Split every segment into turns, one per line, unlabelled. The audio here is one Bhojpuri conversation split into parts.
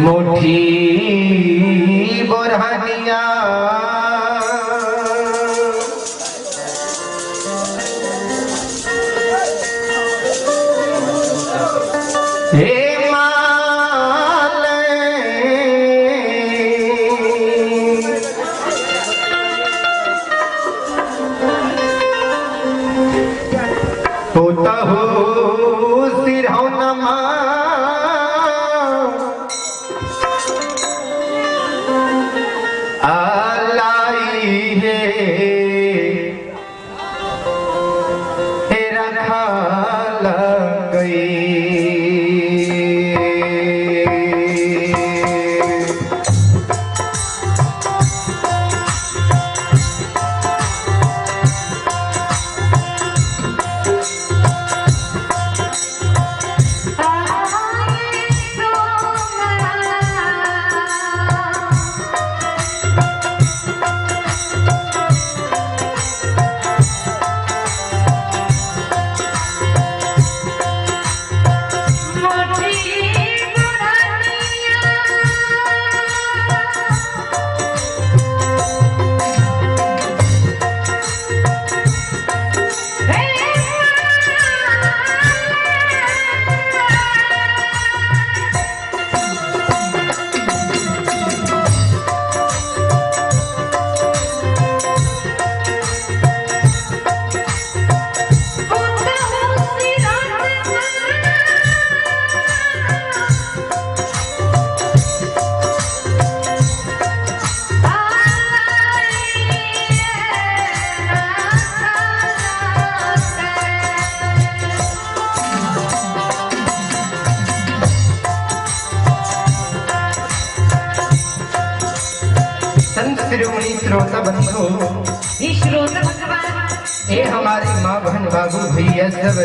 मुठी बुरहानिया हे माले होता हो सिरहौनमा शिरोमणि श्रोता बंधु
श्रोता भगवान
ये हमारी माँ बहन बाबू भैया सब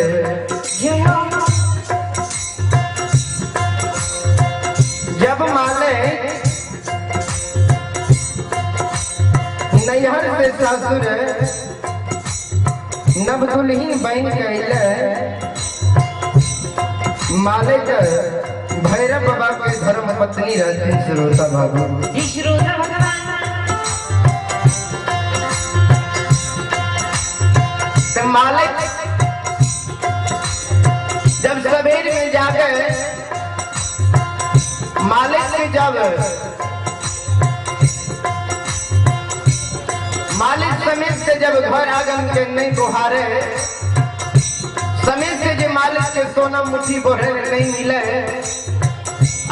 जब माले नैहर से सासुर नव दुल्ही बन गए माले भैरव बाबा के धर्म पत्नी रहते श्रोता बाबू
श्रोता भगवान
मालिक जब सवेर में जाकर मालिक ने जब मालिक समेत से जब घर आंगन के नहीं बुहारे समेत से जो मालिक के सोना मुट्ठी बोरे नहीं मिले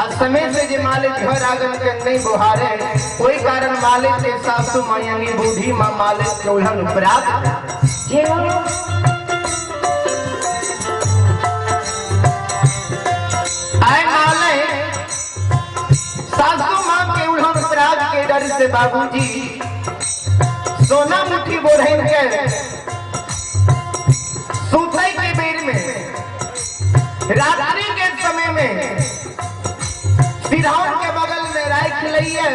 और समेत से जो मालिक घर आंगन के नहीं बुहारे कोई कारण मालिक के सासू माँ यानी बूढ़ी माँ मालिक के उल्हन प्राप्त सासू माँ के उल्हन प्राग के डर से बाबूजी सोना मुट्ठी बोरहन के सूते के बेर में रात्रि के समय में सिरहौन के बगल में राख लिये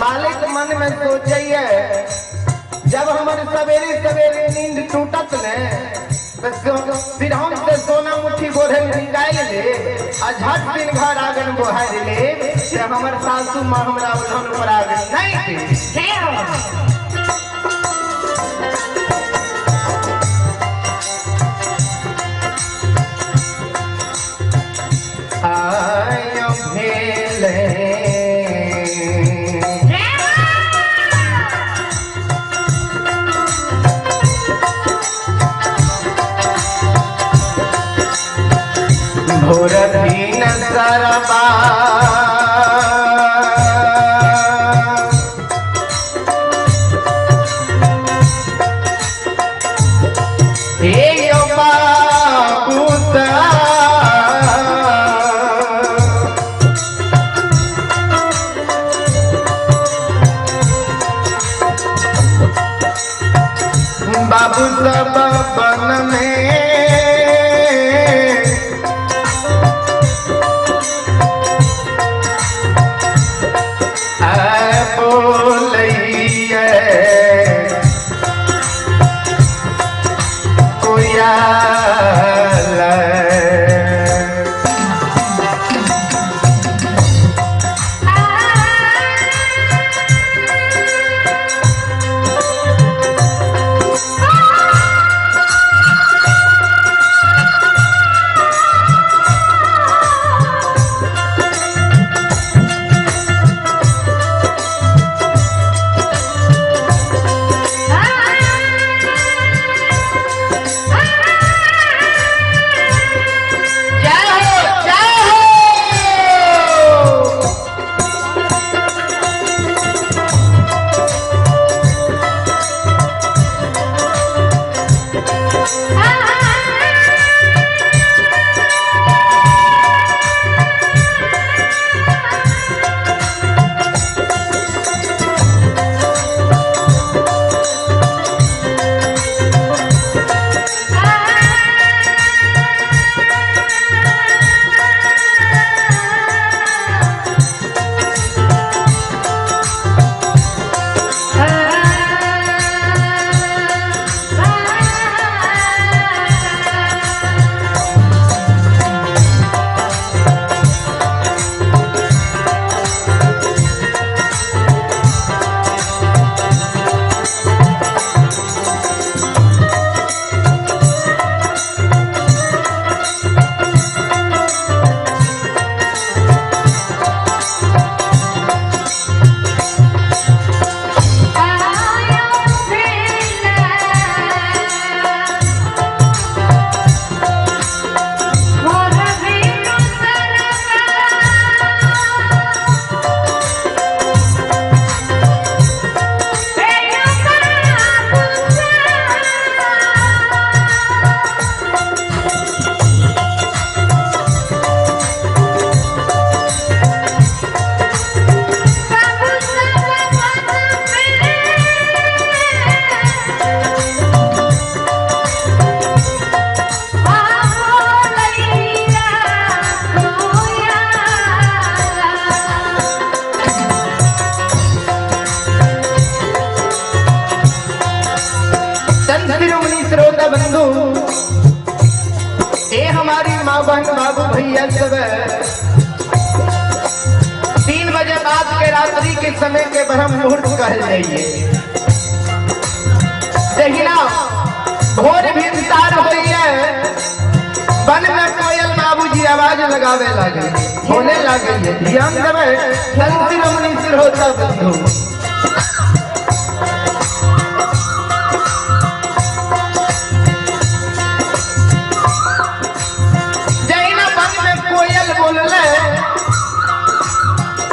मालिक मन में सोचिए जब हमारे सवेरे सवेरे नींद टूटत ने सिरहौन से सोना मुट्ठी बोरे निकाल ले आ झट दिन घर आंगन बोहार ले जब हमारे सासू माँ हमरा उल्हन पर आगन नहीं आयो भेले भोरधीन सरबा हे बाबू बाबू सब बन में श्रोता बंधु, ये हमारी माँ बहन बाबू भैया सब 3 बजे बाद के रात्रि के समय के ब्रह्म मुहूर्त कह जाइए। जहिना भोर भिनसार होइए, वन में कोयल बाबूजी आवाज लगावे लगे, होने लगे। ध्यान देवे संत शिरोमणि श्रोता बंधु। जहिना वन में कोयल बोलले,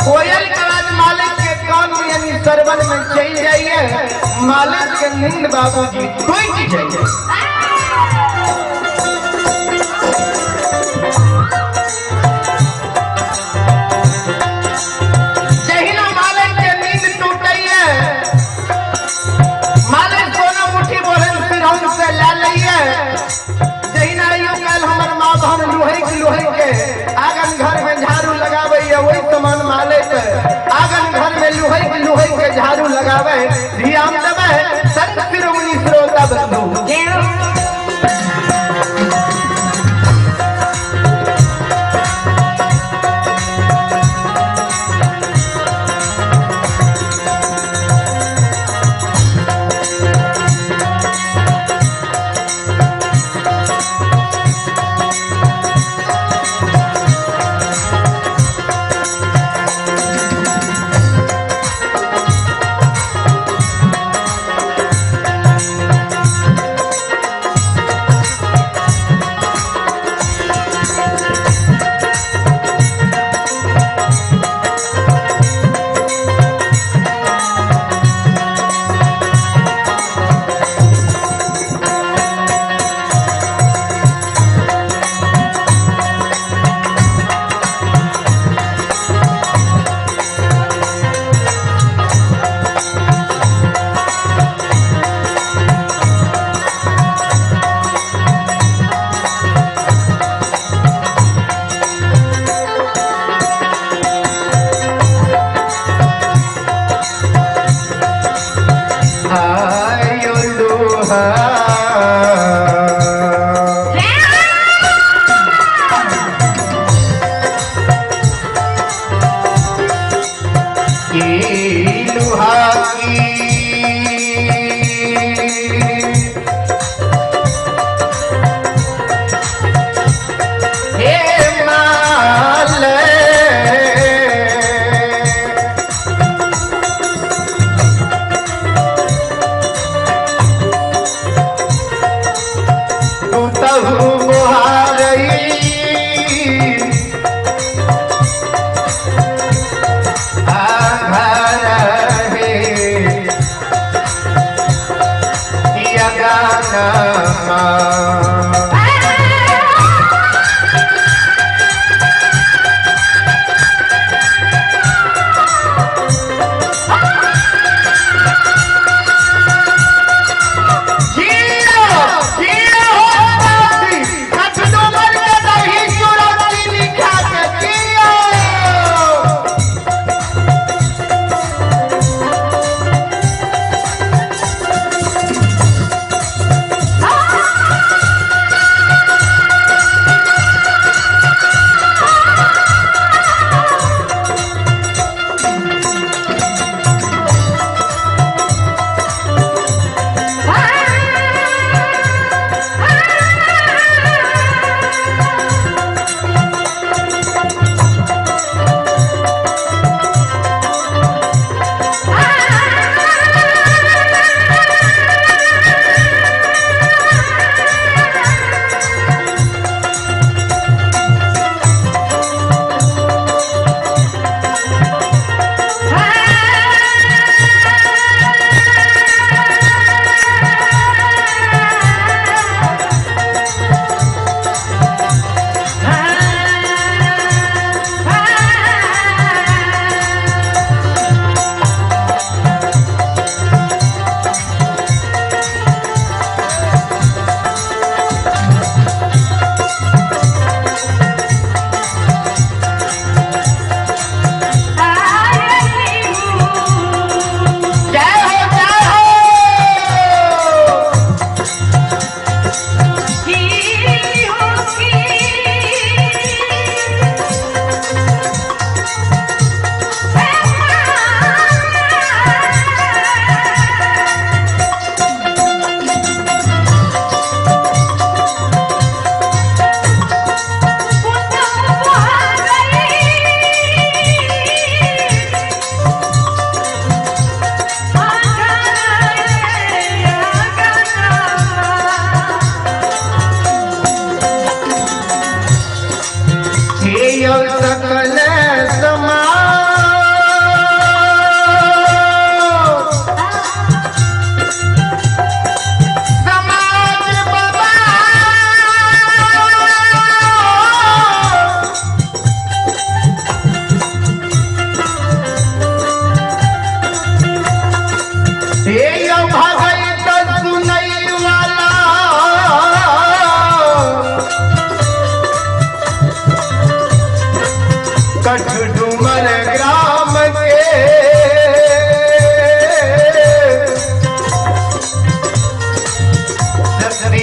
कोयल का आज मालिक के कान में यानी सरवन में चल जाइए, मालिक के नींद बाबूजी टूट जाइए। जहिना मालिक के नींद टूटिए, मालिक दोनों मुट्ठी बोलन फिर हमसे ले लिये। जहिना यो कल हमर माँ बहन लोहे के आंगन घर में झाड़ू लगावे, वही समान मालिक आंगन घर में लोहे के झाड़ू लगावे। ध्यान देवे संत शिरोमणि श्रोता बंधु।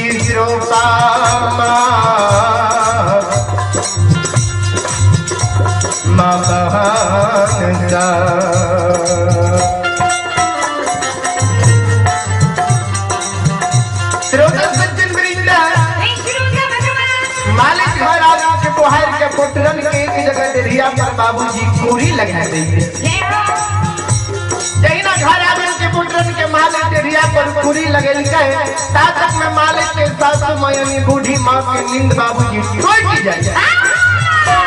तीसरो पामा माँ बहन सा मालिक घर आगे के बोहार के पोटरन के एक जगह डेरिया पर बाबूजी पूरी लगा देते जहिना घर आगे के पोटरन के मालिक डेरिया पर पूरी लगेल के तातक में मालिक के सासू मायनी बूढ़ी माँ के नींद बाबूजी टूट जाए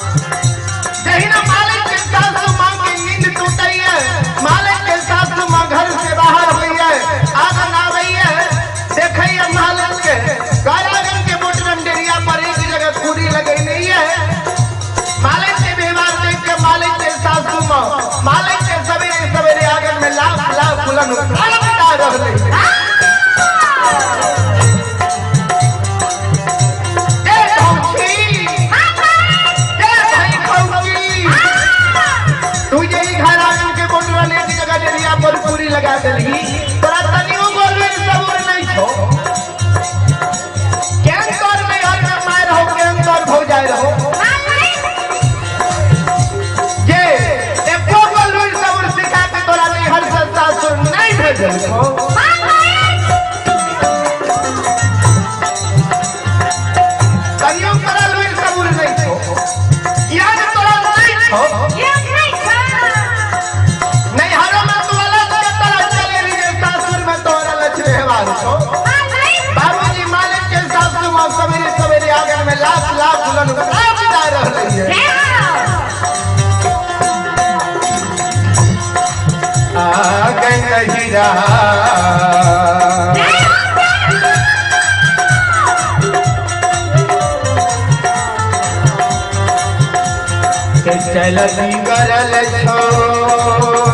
जहिना मालिक के सासू माँ की नींद टूटी है मालिक के सासू माँ घर से बाहर हुई है आंगन आ गई है देखिए मालिक के गारागन के बोटरन डेरिया पर एक जगह पूरी लगी नहीं है मालिक के व्यवहार देख के मालिक के सासू माँ मालिक के सवेरे सवेरे आंगन में लाख लाख फूलन उड़ा रहे पूरी लगा देली तोरा तनियो बोलबे सबूर नहीं छो केन तोर में हर में मार हो केन तोर हो जाय रहो जे एको बोलबे सबूर सिखा के तोरा नहीं हर संस्था सुर नहीं भेजल छो तनियो करल हुई सबूर नहीं छो याद तोरा नहीं छो बाबूजी मालिक के सासू माँ सवेरे सवेरे आंगन में लाख लाख फूलन उड़ा रही है आंगन नहीं रहा के चलती करल छो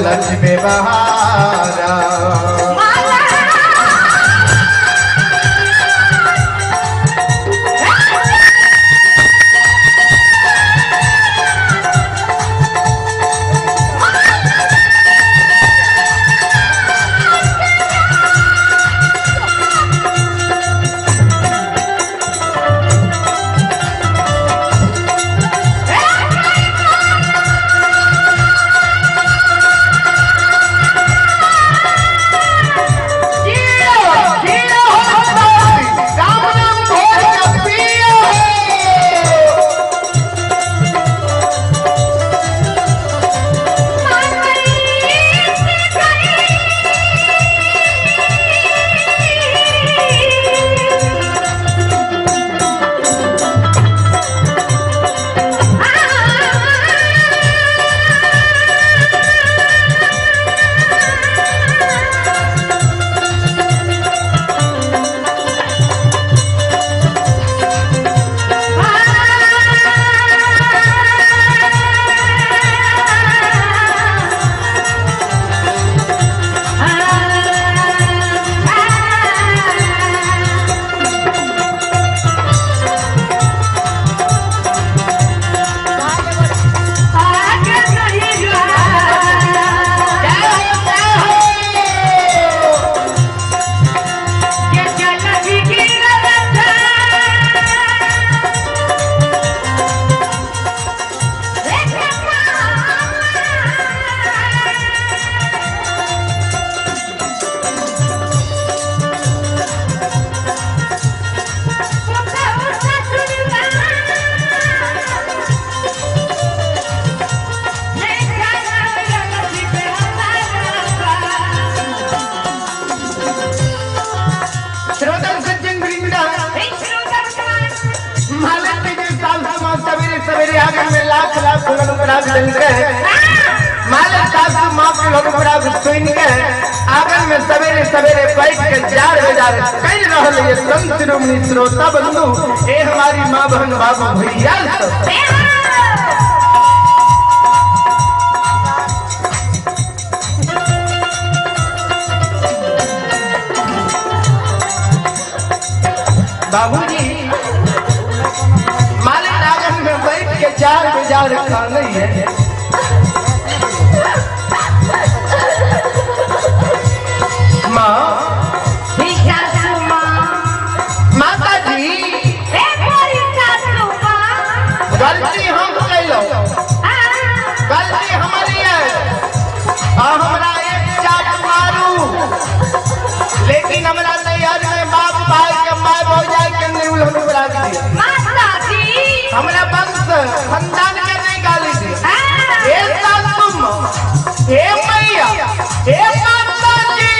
लक्ष्मी बहारा सवेरे आंगन में लाख लाख फूलन उड़ा मालिक सासू माँ के लोग बड़ा सुन के आंगन में सवेरे सवेरे बैठ के जार बेजार कह रहा है संत शिरोमणि श्रोता बंधु ए हमारी माँ बहन बाबू भैया सब बाबूजी मालिक आंगन में बैठ के जार बेजार खा नहीं है माँ माता जी गलती हम कैलो गलती हमारी है और हमरा एक चाट मारू लेकिन हमरा तैयार में बाप भाई के माय भौजाई के न्यूल हम बना दिए हमरा वंश खानदान के नहीं गाली दी ए सासुम ए मैया ए माता जी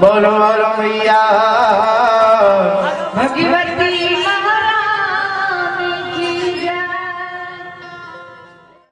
बोलो बोलो मैया